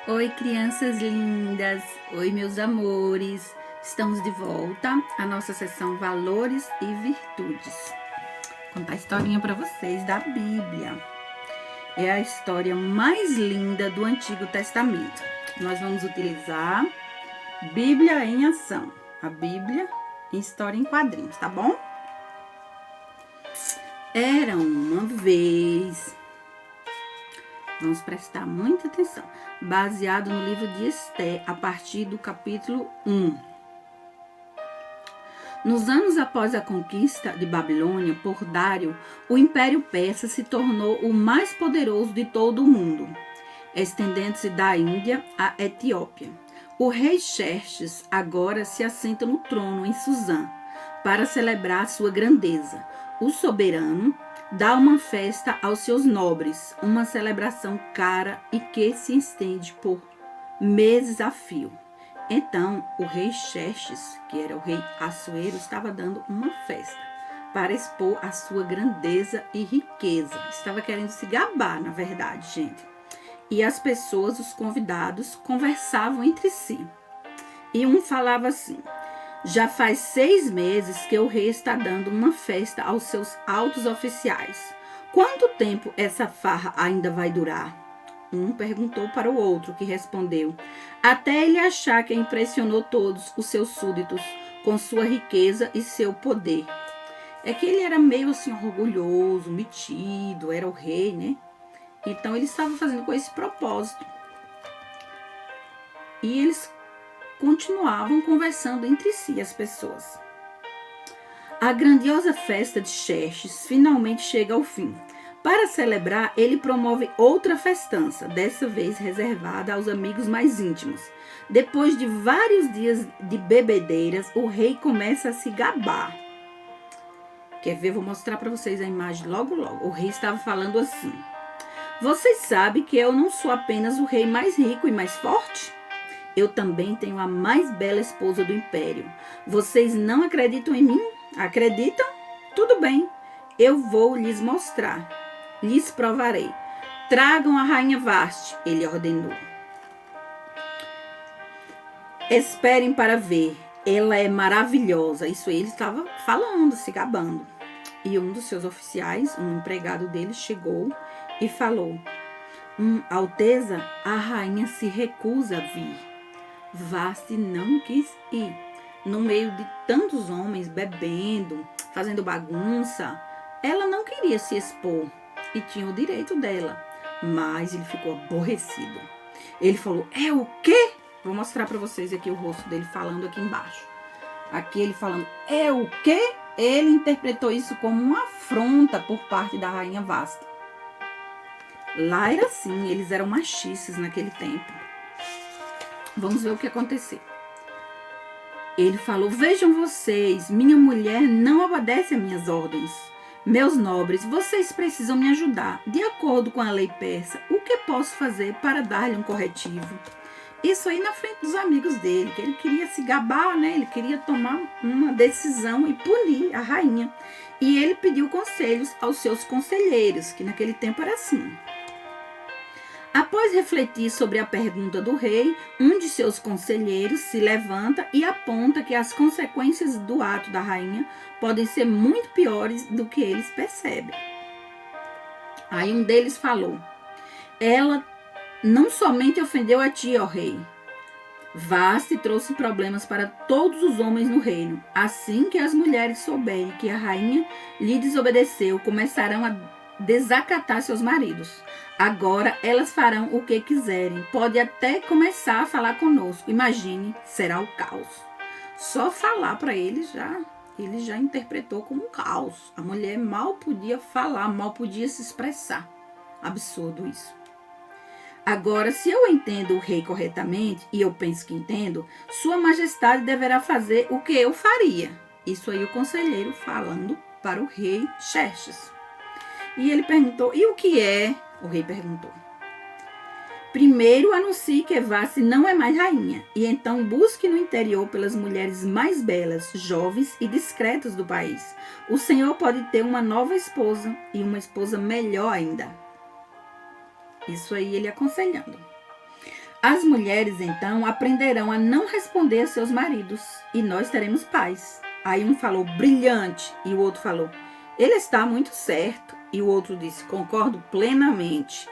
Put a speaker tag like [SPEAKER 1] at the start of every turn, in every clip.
[SPEAKER 1] Oi, crianças lindas! Oi, meus amores! Estamos de volta à nossa sessão Valores e Virtudes. Vou contar a historinha para vocês da Bíblia. É a história mais linda do Antigo Testamento. Nós vamos utilizar Bíblia em ação. A Bíblia em história em quadrinhos, tá bom? Era uma vez... Vamos prestar muita atenção. Baseado no livro de Esté, a partir do capítulo 1. Nos anos após a conquista de Babilônia por Dário, o Império Persa se tornou o mais poderoso de todo o mundo, estendendo-se da Índia à Etiópia. O rei Xerxes agora se assenta no trono em Suzã para celebrar sua grandeza. O soberano dá uma festa aos seus nobres, uma celebração cara e que se estende por meses a fio. Então, o rei Xerxes, que era o rei Assuero, estava dando uma festa para expor a sua grandeza e riqueza. Estava querendo se gabar, na verdade, gente. E as pessoas, os convidados, conversavam entre si. E um falava assim: já faz 6 meses que o rei está dando uma festa aos seus altos oficiais. Quanto tempo essa farra ainda vai durar? Um perguntou para o outro, que respondeu: até ele achar que impressionou todos os seus súditos com sua riqueza e seu poder. É que ele era meio assim orgulhoso, metido, era o rei, né? Então ele estava fazendo com esse propósito. E eles continuavam conversando entre si, as pessoas. A grandiosa festa de Xerxes finalmente chega ao fim. Para celebrar, ele promove outra festança, dessa vez reservada aos amigos mais íntimos. Depois de vários dias de bebedeiras, o rei começa a se gabar. Quer ver? Vou mostrar para vocês a imagem logo. O rei estava falando assim: vocês sabem que eu não sou apenas o rei mais rico e mais forte? Eu também tenho a mais bela esposa do império. Vocês não acreditam em mim? Acreditam? Tudo bem. Eu vou lhes mostrar. Lhes provarei. Tragam a rainha Vasti, ele ordenou. Esperem para ver. Ela é maravilhosa. Isso ele estava falando, se gabando. E um dos seus oficiais, um empregado dele, chegou e falou: Alteza, a rainha se recusa a vir. Vasti não quis ir. No meio de tantos homens bebendo, fazendo bagunça, ela não queria se expor e tinha o direito dela, mas ele ficou aborrecido. Ele falou: é o quê? Vou mostrar para vocês aqui o rosto dele falando aqui embaixo. Aqui ele falando: é o quê? Ele interpretou isso como uma afronta por parte da rainha Vasti. Lá era assim, eles eram machistas naquele tempo. Vamos ver o que aconteceu. Ele falou: vejam vocês, minha mulher não obedece a minhas ordens. Meus nobres, vocês precisam me ajudar. De acordo com a lei persa, o que posso fazer para dar-lhe um corretivo? Isso aí na frente dos amigos dele, que ele queria se gabar, né? Ele queria tomar uma decisão e punir a rainha. E ele pediu conselhos aos seus conselheiros, que naquele tempo era assim. Após refletir sobre a pergunta do rei, um de seus conselheiros se levanta e aponta que as consequências do ato da rainha podem ser muito piores do que eles percebem. Aí um deles falou: ela não somente ofendeu a ti, ó rei. Vasti trouxe problemas para todos os homens no reino. Assim que as mulheres souberem que a rainha lhe desobedeceu, começarão a desacatar seus maridos. Agora elas farão o que quiserem. Pode até começar a falar conosco. Imagine, será o caos. Só falar para ele já interpretou como um caos. A mulher mal podia falar, mal podia se expressar. Absurdo isso. Agora, se eu entendo o rei corretamente, e eu penso que entendo, sua majestade deverá fazer o que eu faria. Isso aí o conselheiro falando para o rei Xerxes. E ele perguntou: e o que é? O rei perguntou. Primeiro anuncie que Vasti não é mais rainha, e então busque no interior pelas mulheres mais belas, jovens e discretas do país. O senhor pode ter uma nova esposa, e uma esposa melhor ainda. Isso aí ele aconselhando. As mulheres, então, aprenderão a não responder a seus maridos e nós teremos paz. Aí um falou, brilhante, e o outro falou, ele está muito certo. E o outro disse, concordo plenamente.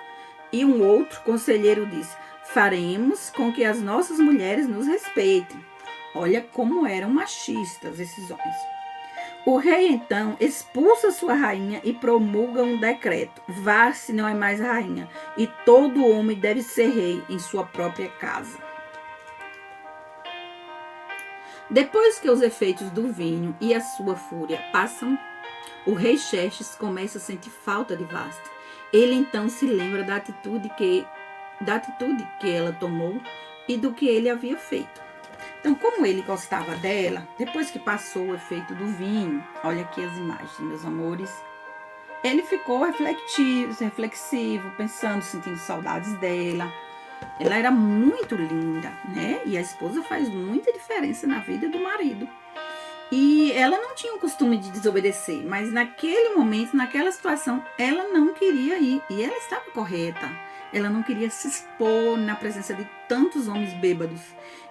[SPEAKER 1] E um outro conselheiro disse, faremos com que as nossas mulheres nos respeitem. Olha como eram machistas esses homens. O rei, então, expulsa sua rainha e promulga um decreto. Vá-se não é mais rainha, e todo homem deve ser rei em sua própria casa. Depois que os efeitos do vinho e a sua fúria passam, o rei Xerxes começa a sentir falta de Vasti. Ele então se lembra da atitude que ela tomou e do que ele havia feito. Então, como ele gostava dela, depois que passou o efeito do vinho, olha aqui as imagens, meus amores, ele ficou reflexivo, pensando, sentindo saudades dela. Ela era muito linda, né? E a esposa faz muita diferença na vida do marido. E ela não tinha o costume de desobedecer, mas naquele momento, naquela situação, ela não queria ir. E ela estava correta. Ela não queria se expor na presença de tantos homens bêbados.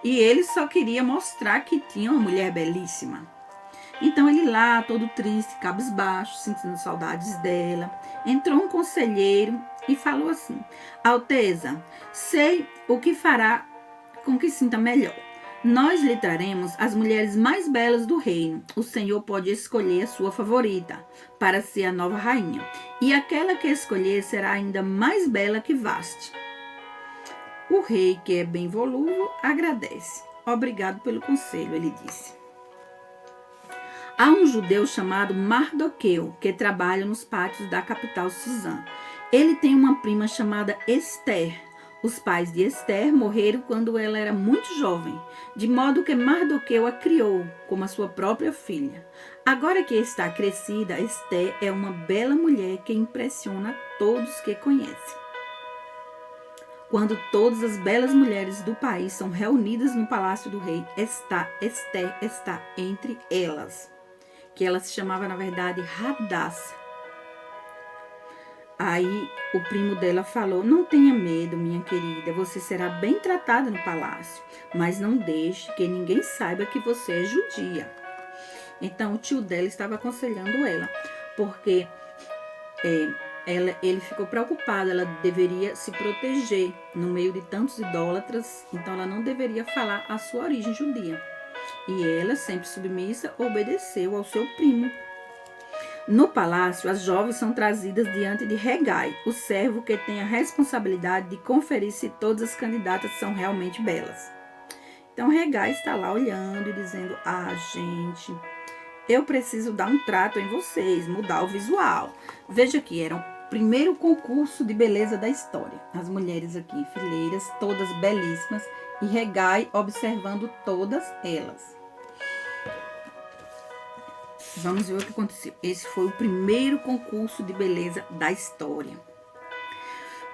[SPEAKER 1] E ele só queria mostrar que tinha uma mulher belíssima. Então ele lá, todo triste, cabisbaixo, sentindo saudades dela, entrou um conselheiro e falou assim, Alteza, sei o que fará com que sinta melhor. Nós lhe traremos as mulheres mais belas do reino. O Senhor pode escolher a sua favorita para ser a nova rainha. E aquela que escolher será ainda mais bela que Vasti. O rei, que é bem volúvel, agradece. Obrigado pelo conselho, ele disse. Há um judeu chamado Mardoqueu, que trabalha nos pátios da capital Suzã. Ele tem uma prima chamada Esther. Os pais de Esther morreram quando ela era muito jovem, de modo que Mardoqueu a criou como a sua própria filha. Agora que está crescida, Esther é uma bela mulher que impressiona todos que conhecem. Quando todas as belas mulheres do país são reunidas no palácio do rei, Esther está entre elas, que ela se chamava, na verdade, Hadassah. Aí o primo dela falou, não tenha medo, minha querida, você será bem tratada no palácio, mas não deixe que ninguém saiba que você é judia. Então o tio dela estava aconselhando ela, porque ele ficou preocupado, ela deveria se proteger no meio de tantos idólatras, então ela não deveria falar a sua origem judia. E ela, sempre submissa, obedeceu ao seu primo. No palácio, as jovens são trazidas diante de Hegai, o servo que tem a responsabilidade de conferir se todas as candidatas são realmente belas. Então, Hegai está lá olhando e dizendo, gente, eu preciso dar um trato em vocês, mudar o visual. Veja que era o primeiro concurso de beleza da história. As mulheres aqui em fileiras, todas belíssimas, e Hegai observando todas elas. Vamos ver o que aconteceu. Esse foi o primeiro concurso de beleza da história.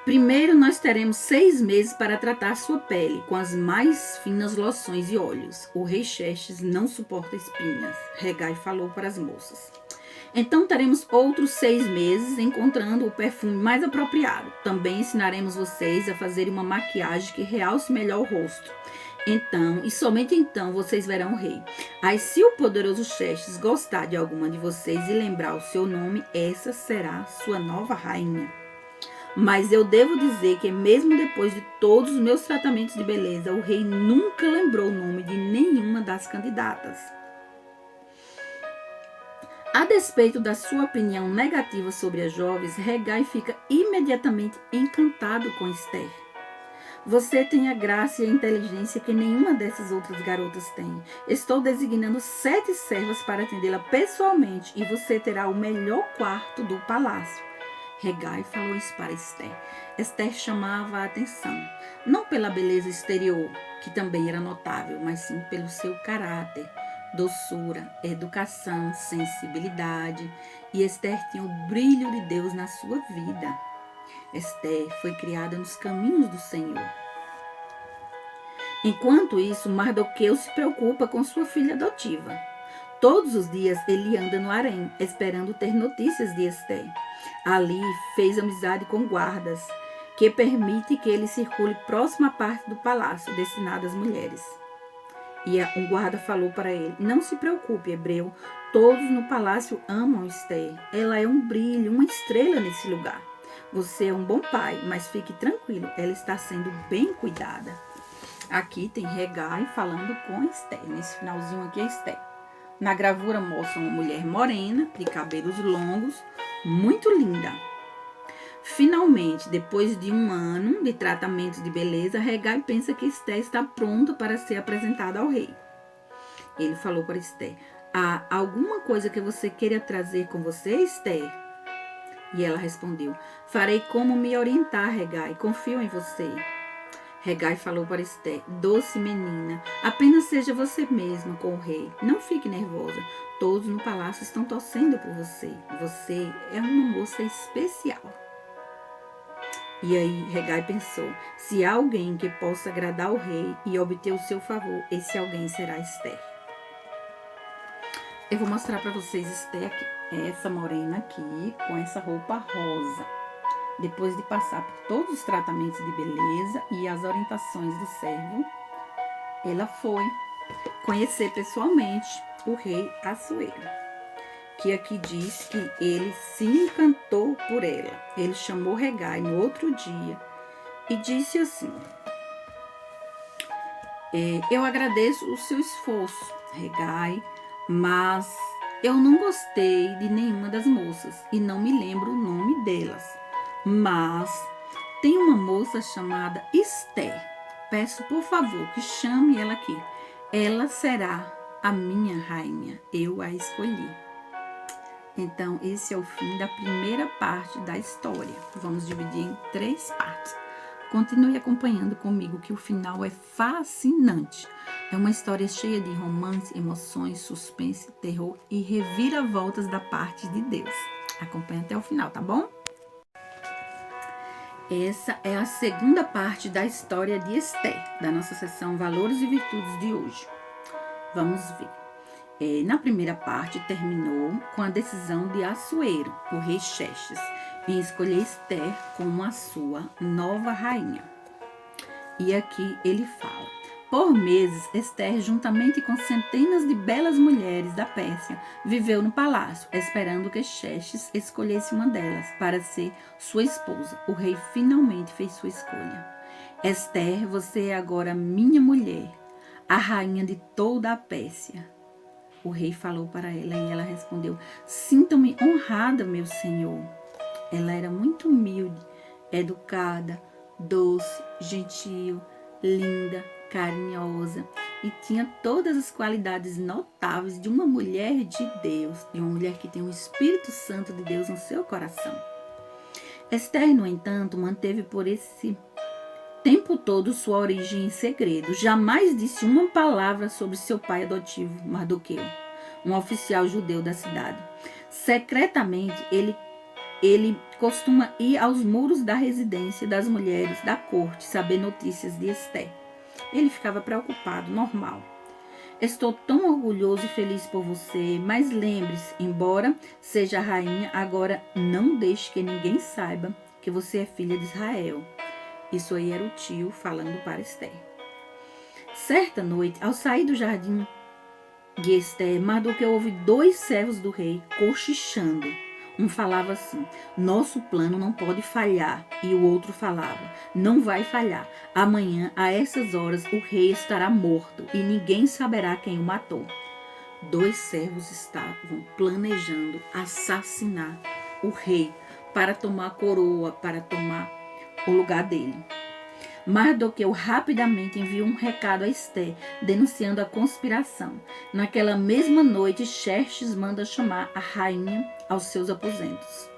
[SPEAKER 1] Primeiro, nós teremos 6 meses para tratar sua pele com as mais finas loções e óleos. O rei Xerxes não suporta espinhas, Hegai falou para as moças. Então, teremos outros 6 meses encontrando o perfume mais apropriado. Também ensinaremos vocês a fazer uma maquiagem que realce melhor o rosto. Então, e somente então, vocês verão o rei. Aí, se o poderoso Xerxes gostar de alguma de vocês e lembrar o seu nome, essa será sua nova rainha. Mas eu devo dizer que mesmo depois de todos os meus tratamentos de beleza, o rei nunca lembrou o nome de nenhuma das candidatas. A despeito da sua opinião negativa sobre as jovens, Hegai fica imediatamente encantado com Esther. Você tem a graça e a inteligência que nenhuma dessas outras garotas tem. Estou designando 7 servas para atendê-la pessoalmente e você terá o melhor quarto do palácio. Hegai falou isso para Esther. Esther chamava a atenção, não pela beleza exterior, que também era notável, mas sim pelo seu caráter, doçura, educação, sensibilidade. E Esther tinha o brilho de Deus na sua vida. Esther foi criada nos caminhos do Senhor. Enquanto isso, Mardoqueu se preocupa com sua filha adotiva. Todos os dias ele anda no harém, esperando ter notícias de Esther. Ali fez amizade com guardas que permite que ele circule próximo à parte do palácio destinada às mulheres. E um guarda falou para ele: não se preocupe, hebreu, todos no palácio amam Esther. Ela é um brilho, uma estrela nesse lugar. Você é um bom pai, mas fique tranquilo, ela está sendo bem cuidada. Aqui tem Hegai falando com Esther. Nesse finalzinho aqui é Esther. Na gravura mostra uma mulher morena, de cabelos longos, muito linda. Finalmente, depois de um ano de tratamento de beleza, Hegai pensa que Esther está pronta para ser apresentada ao rei. Ele falou para Esther: há alguma coisa que você queira trazer com você, Esther? E ela respondeu: farei como me orientar, Hegai, confio em você. Hegai falou para Esther: doce menina, apenas seja você mesma com o rei. Não fique nervosa. Todos no palácio estão torcendo por você. Você é uma moça especial. E aí Hegai pensou: se há alguém que possa agradar o rei e obter o seu favor, esse alguém será Esther. Eu vou mostrar para vocês Esther aqui. Essa morena aqui, com essa roupa rosa. Depois de passar por todos os tratamentos de beleza e as orientações do servo, ela foi conhecer pessoalmente o rei Assuero, que aqui diz que ele se encantou por ela. Ele chamou Hegai no outro dia e disse assim: eu agradeço o seu esforço, Hegai, mas eu não gostei de nenhuma das moças e não me lembro o nome delas. Mas tem uma moça chamada Esther. Peço, por favor, que chame ela aqui. Ela será a minha rainha. Eu a escolhi. Então, esse é o fim da primeira parte da história. Vamos dividir em 3 partes. Continue acompanhando comigo, que o final é fascinante. É uma história cheia de romance, emoções, suspense, terror e reviravoltas da parte de Deus. Acompanhe até o final, tá bom? Essa é a segunda parte da história de Esther, da nossa sessão Valores e Virtudes de hoje. Vamos ver. Na primeira parte, terminou com a decisão de Assuero, o rei Xerxes, em escolher Esther como a sua nova rainha. E aqui ele fala: por meses, Esther, juntamente com centenas de belas mulheres da Pérsia, viveu no palácio, esperando que Xerxes escolhesse uma delas para ser sua esposa. O rei finalmente fez sua escolha. Esther, você é agora minha mulher, a rainha de toda a Pérsia. O rei falou para ela e ela respondeu: sinto-me honrada, meu senhor. Ela era muito humilde, educada, doce, gentil, linda, carinhosa e tinha todas as qualidades notáveis de uma mulher de Deus, de uma mulher que tem o Espírito Santo de Deus no seu coração. Esther, no entanto, manteve por esse tempo todo sua origem em segredo. Jamais disse uma palavra sobre seu pai adotivo, Mardoqueu, um oficial judeu da cidade. Secretamente, ele costuma ir aos muros da residência das mulheres da corte saber notícias de Esther. Ele ficava preocupado, normal. Estou tão orgulhoso e feliz por você, mas lembre-se, embora seja rainha, agora não deixe que ninguém saiba que você é filha de Israel. Isso aí era o tio falando para Esther. Certa noite, ao sair do jardim de Esther, Mardoqueu ouve 2 servos do rei cochichando. Um falava assim: nosso plano não pode falhar. E o outro falava: não vai falhar. Amanhã, a essas horas, o rei estará morto e ninguém saberá quem o matou. 2 servos estavam planejando assassinar o rei para tomar a coroa, para tomar o lugar dele. Mardoqueu rapidamente enviou um recado a Esther, denunciando a conspiração. Naquela mesma noite, Xerxes manda chamar a rainha aos seus aposentos.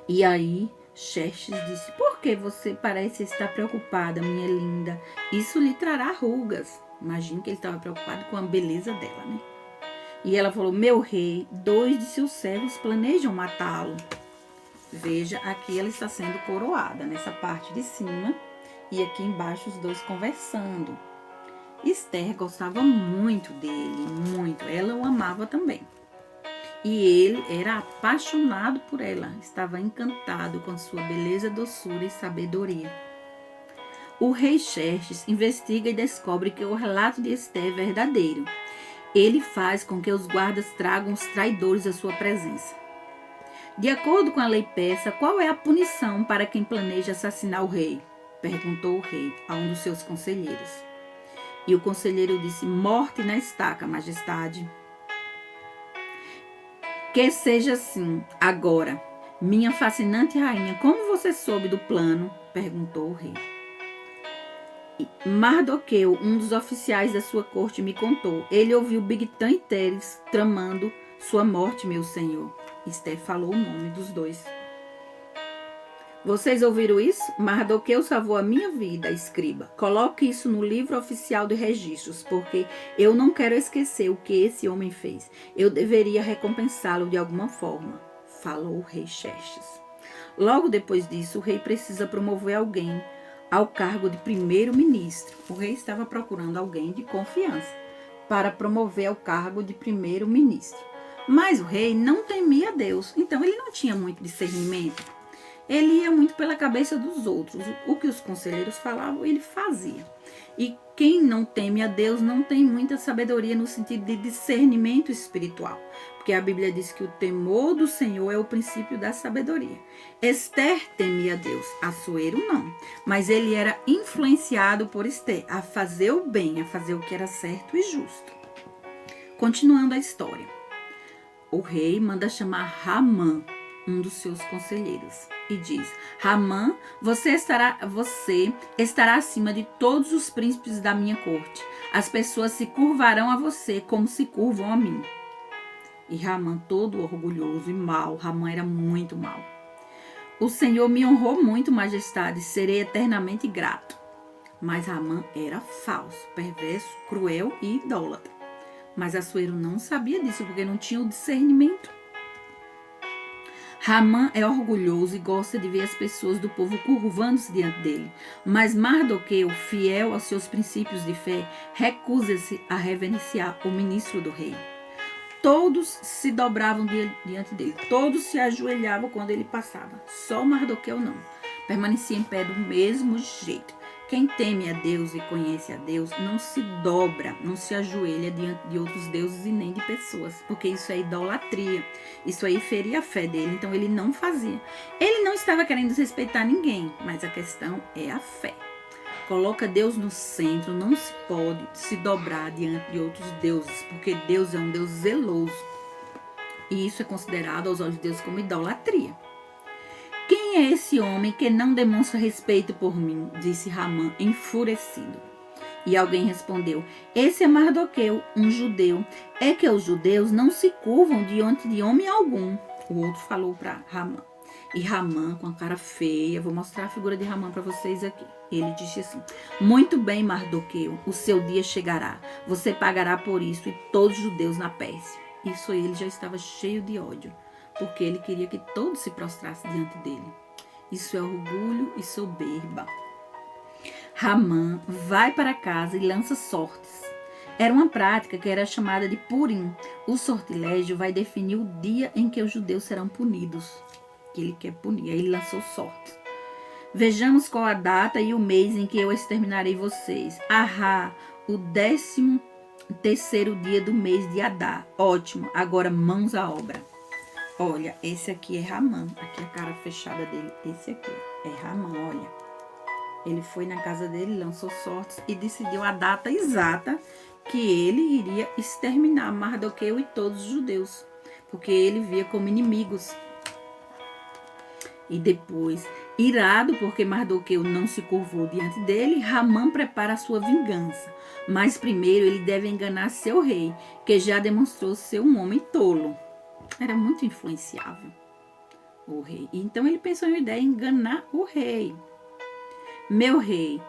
[SPEAKER 1] E aí, Xerxes disse: por que você parece estar preocupada, minha linda? Isso lhe trará rugas. Imagino que ele estava preocupado com a beleza dela, né? E ela falou: meu rei, 2 de seus servos planejam matá-lo. Veja, aqui ela está sendo coroada, nessa parte de cima, e aqui embaixo os 2 conversando. Esther gostava muito dele, muito. Ela o amava também. E ele era apaixonado por ela, estava encantado com sua beleza, doçura e sabedoria. O rei Xerxes investiga e descobre que o relato de Esté é verdadeiro. Ele faz com que os guardas tragam os traidores à sua presença. De acordo com a lei persa, qual é a punição para quem planeja assassinar o rei? Perguntou o rei a um dos seus conselheiros. E o conselheiro disse: morte na estaca, majestade. Que seja assim. Agora, minha fascinante rainha, como você soube do plano? Perguntou o rei. Mardoqueu, um dos oficiais da sua corte, me contou. Ele ouviu Bigtan e Teres tramando sua morte, meu senhor. Esté falou o nome dos dois. Vocês ouviram isso? Mardoqueu salvou a minha vida, escriba. Coloque isso no livro oficial de registros, porque eu não quero esquecer o que esse homem fez. Eu deveria recompensá-lo de alguma forma, falou o rei Xerxes. Logo depois disso, o rei precisa promover alguém ao cargo de primeiro-ministro. O rei estava procurando alguém de confiança para promover ao cargo de primeiro-ministro. Mas o rei não temia Deus, então ele não tinha muito discernimento. Ele ia muito pela cabeça dos outros. O que os conselheiros falavam, ele fazia. E quem não teme a Deus não tem muita sabedoria no sentido de discernimento espiritual. Porque a Bíblia diz que o temor do Senhor é o princípio da sabedoria. Ester temia a Deus, Assuero não. Mas ele era influenciado por Ester a fazer o bem, a fazer o que era certo e justo. Continuando a história. O rei manda chamar Ramã, um dos seus conselheiros, e diz: Ramã, você estará acima de todos os príncipes da minha corte. As pessoas se curvarão a você como se curvam a mim. E Ramã, todo orgulhoso e mau, Ramã era muito mau. O Senhor me honrou muito, majestade, serei eternamente grato. Mas Ramã era falso, perverso, cruel e idólatra. Mas Assuero não sabia disso, porque não tinha o discernimento. Ramã é orgulhoso e gosta de ver as pessoas do povo curvando-se diante dele. Mas Mardoqueu, fiel aos seus princípios de fé, recusa-se a reverenciar o ministro do rei. Todos se dobravam diante dele, todos se ajoelhavam quando ele passava. Só Mardoqueu não. Permanecia em pé do mesmo jeito. Quem teme a Deus e conhece a Deus não se dobra, não se ajoelha diante de outros deuses e nem de pessoas, porque isso é idolatria. Isso aí feria a fé dele, então ele não fazia. Ele não estava querendo desrespeitar ninguém, mas a questão é a fé. Coloca Deus no centro, não se pode se dobrar diante de outros deuses, porque Deus é um Deus zeloso. E isso é considerado aos olhos de Deus como idolatria. Quem é esse homem que não demonstra respeito por mim? Disse Ramã, enfurecido. E alguém respondeu: esse é Mardoqueu, um judeu. É que os judeus não se curvam diante de homem algum. O outro falou para Ramã. E Ramã, com a cara feia, vou mostrar a figura de Ramã para vocês aqui. Ele disse assim: muito bem, Mardoqueu, o seu dia chegará. Você pagará por isso e todos os judeus na Pérsia. Isso aí, ele já estava cheio de ódio, porque ele queria que todos se prostrassem diante dele. Isso é orgulho e soberba. Ramã vai para casa e lança sortes. Era uma prática que era chamada de Purim. O sortilégio vai definir o dia em que os judeus serão punidos. Que ele quer punir. Aí ele lançou sortes. Vejamos qual a data e o mês em que eu exterminarei vocês. Ahá, o 13º dia do mês de Adar. Ótimo, agora mãos à obra. Olha, esse aqui é Ramã. Aqui a cara fechada dele. Esse aqui é Ramã, olha. Ele foi na casa dele, lançou sortes e decidiu a data exata que ele iria exterminar Mardoqueu e todos os judeus. Porque ele via como inimigos. E depois, irado porque Mardoqueu não se curvou diante dele, Ramã prepara a sua vingança. Mas primeiro ele deve enganar seu rei, que já demonstrou ser um homem tolo. Era muito influenciável, o rei. Então ele pensou em uma ideia, enganar o rei. Meu rei,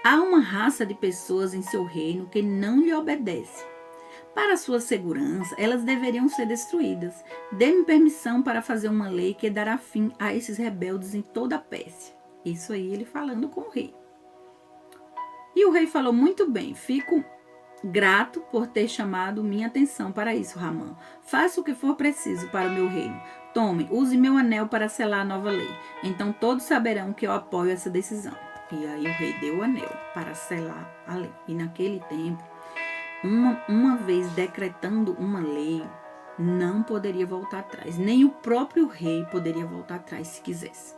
[SPEAKER 1] há uma raça de pessoas em seu reino que não lhe obedece. Para sua segurança, elas deveriam ser destruídas. Dê-me permissão para fazer uma lei que dará fim a esses rebeldes em toda a Pérsia. Isso aí ele falando com o rei. E o rei falou: muito bem, fico grato por ter chamado minha atenção para isso, Ramã. Faça o que for preciso para o meu reino. Tome, use meu anel para selar a nova lei. Então todos saberão que eu apoio essa decisão. E aí o rei deu o anel para selar a lei. E naquele tempo, uma vez decretando uma lei, não poderia voltar atrás. Nem o próprio rei poderia voltar atrás se quisesse.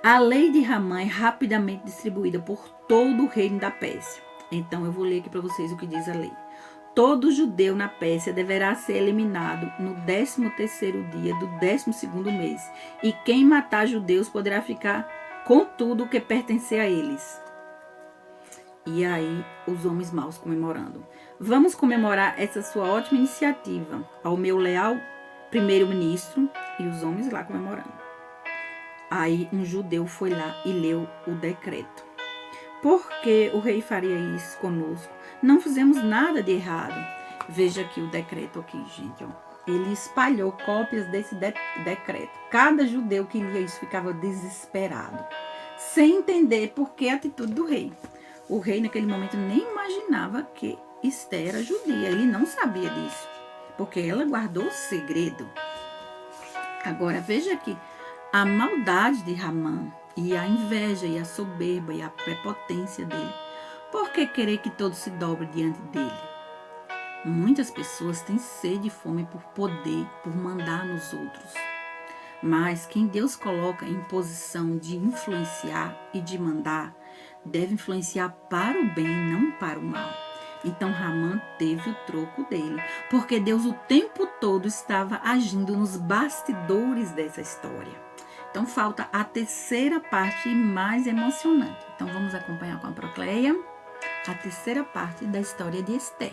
[SPEAKER 1] A lei de Ramã é rapidamente distribuída por todo o reino da Pérsia. Então eu vou ler aqui para vocês o que diz a lei. Todo judeu na Pérsia deverá ser eliminado no 13º dia do 12º mês. E quem matar judeus poderá ficar com tudo o que pertencer a eles. E aí, os homens maus comemorando. Vamos comemorar essa sua ótima iniciativa ao meu leal primeiro-ministro, e os homens lá comemorando. Aí, um judeu foi lá e leu o decreto. Por que o rei faria isso conosco? Não fizemos nada de errado. Veja aqui o decreto aqui, gente, ó. Ele espalhou cópias desse decreto. Cada judeu que lia isso ficava desesperado, sem entender por que a atitude do rei. O rei, naquele momento, nem imaginava que Esther era judia. Ele não sabia disso, porque ela guardou o segredo. Agora, veja aqui, a maldade de Ramã, e a inveja, e a soberba, e a prepotência dele. Por que querer que todos se dobrem diante dele? Muitas pessoas têm sede e fome por poder, por mandar nos outros. Mas quem Deus coloca em posição de influenciar e de mandar, deve influenciar para o bem, não para o mal. Então Ramã teve o troco dele, porque Deus o tempo todo estava agindo nos bastidores dessa história. Então falta a terceira parte mais emocionante. Então vamos acompanhar com a Procleia a terceira parte da história de Esther.